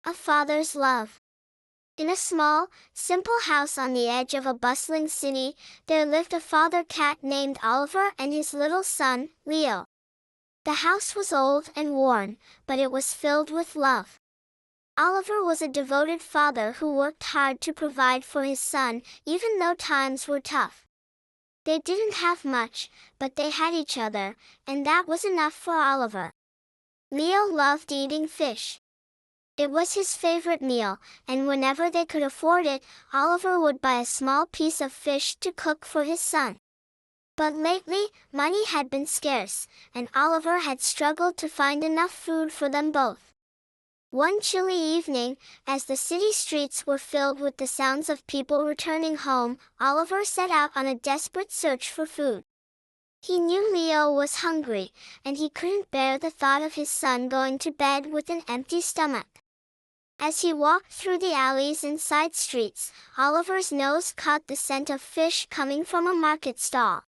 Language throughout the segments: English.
A father's love. In a small, simple house on the edge of a bustling city, there lived a father cat named Oliver and his little son, Leo. The house was old and worn, but it was filled with love. Oliver was a devoted father who worked hard to provide for his son, even though times were tough. They didn't have much, but they had each other, and that was enough for Oliver. Leo loved eating fish. It was his favorite meal, and whenever they could afford it, Oliver would buy a small piece of fish to cook for his son. But lately, money had been scarce, and Oliver had struggled to find enough food for them both. One chilly evening, as the city streets were filled with the sounds of people returning home, Oliver set out on a desperate search for food. He knew Leo was hungry, and he couldn't bear the thought of his son going to bed with an empty stomach. As he walked through the alleys and side streets, Oliver's nose caught the scent of fish coming from a market stall.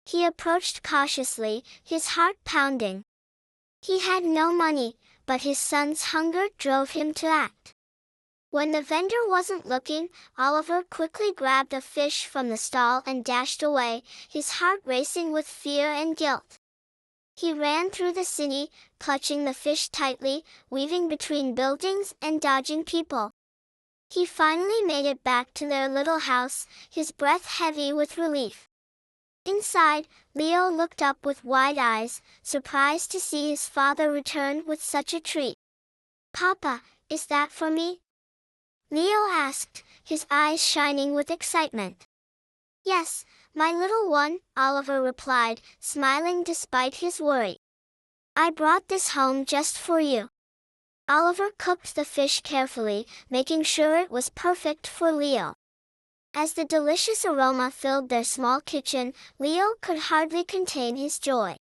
He approached cautiously, his heart pounding. He had no money, but his son's hunger drove him to act. When the vendor wasn't looking, Oliver quickly grabbed a fish from the stall and dashed away, his heart racing with fear and guilt. He ran through the city, clutching the fish tightly, weaving between buildings and dodging people. He finally made it back to their little house, his breath heavy with relief. Inside, Leo looked up with wide eyes, surprised to see his father return with such a treat. "Papa, is that for me?" Leo asked, his eyes shining with excitement. "Yes, my little one," Oliver replied, smiling despite his worry. "I brought this home just for you." Oliver cooked the fish carefully, making sure it was perfect for Leo. As the delicious aroma filled their small kitchen, Leo could hardly contain his joy.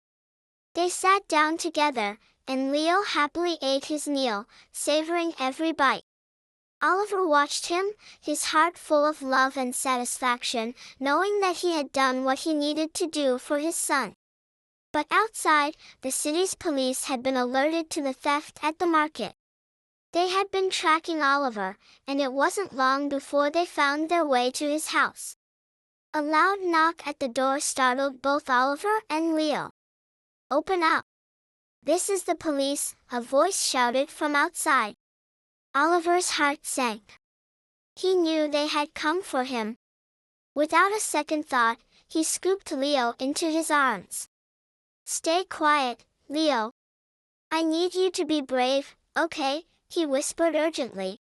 They sat down together, and Leo happily ate his meal, savoring every bite. Oliver watched him, his heart full of love and satisfaction, knowing that he had done what he needed to do for his son. But outside, the city's police had been alerted to the theft at the market. They had been tracking Oliver, and it wasn't long before they found their way to his house. A loud knock at the door startled both Oliver and Leo. "Open up! This is the police," a voice shouted from outside. Oliver's heart sank. He knew they had come for him. Without a second thought, he scooped Leo into his arms. "Stay quiet, Leo. I need you to be brave, okay?" he whispered urgently.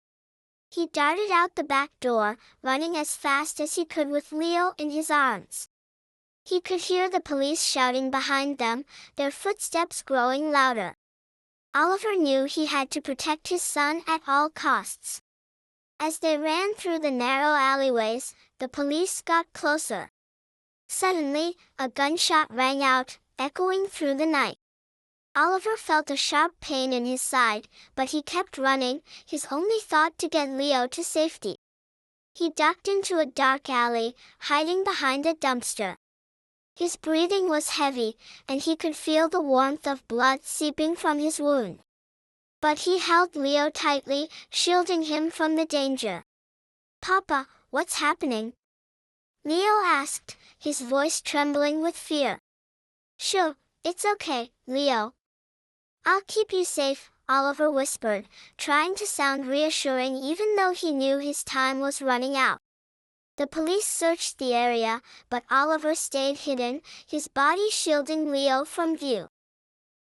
He darted out the back door, running as fast as he could with Leo in his arms. He could hear the police shouting behind them, their footsteps growing louder. Oliver knew he had to protect his son at all costs. As they ran through the narrow alleyways, the police got closer. Suddenly, a gunshot rang out, echoing through the night. Oliver felt a sharp pain in his side, but he kept running, his only thought to get Leo to safety. He ducked into a dark alley, hiding behind a dumpster. His breathing was heavy, and he could feel the warmth of blood seeping from his wound. But he held Leo tightly, shielding him from the danger. "Papa, what's happening?" Leo asked, his voice trembling with fear. "Sure, it's okay, Leo. I'll keep you safe," Oliver whispered, trying to sound reassuring even though he knew his time was running out. The police searched the area, but Oliver stayed hidden, his body shielding Leo from view.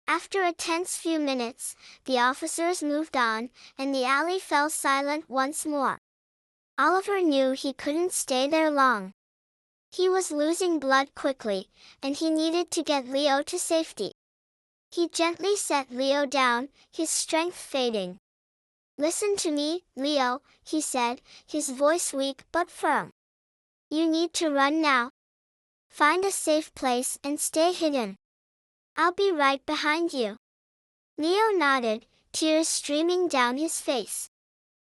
After a tense few minutes, the officers moved on, and the alley fell silent once more. Oliver knew he couldn't stay there long. He was losing blood quickly, and he needed to get Leo to safety. He gently set Leo down, his strength fading. "Listen to me, Leo," he said, his voice weak but firm. "You need to run now. Find a safe place and stay hidden. I'll be right behind you." Leo nodded, tears streaming down his face.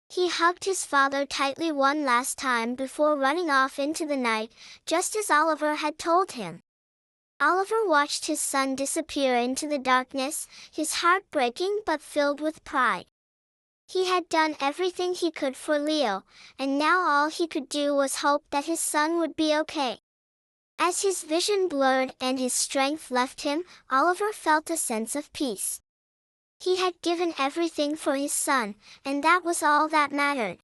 He hugged his father tightly one last time before running off into the night, just as Oliver had told him. Oliver watched his son disappear into the darkness, his heart breaking but filled with pride. He had done everything he could for Leo, and now all he could do was hope that his son would be okay. As his vision blurred and his strength left him, Oliver felt a sense of peace. He had given everything for his son, and that was all that mattered.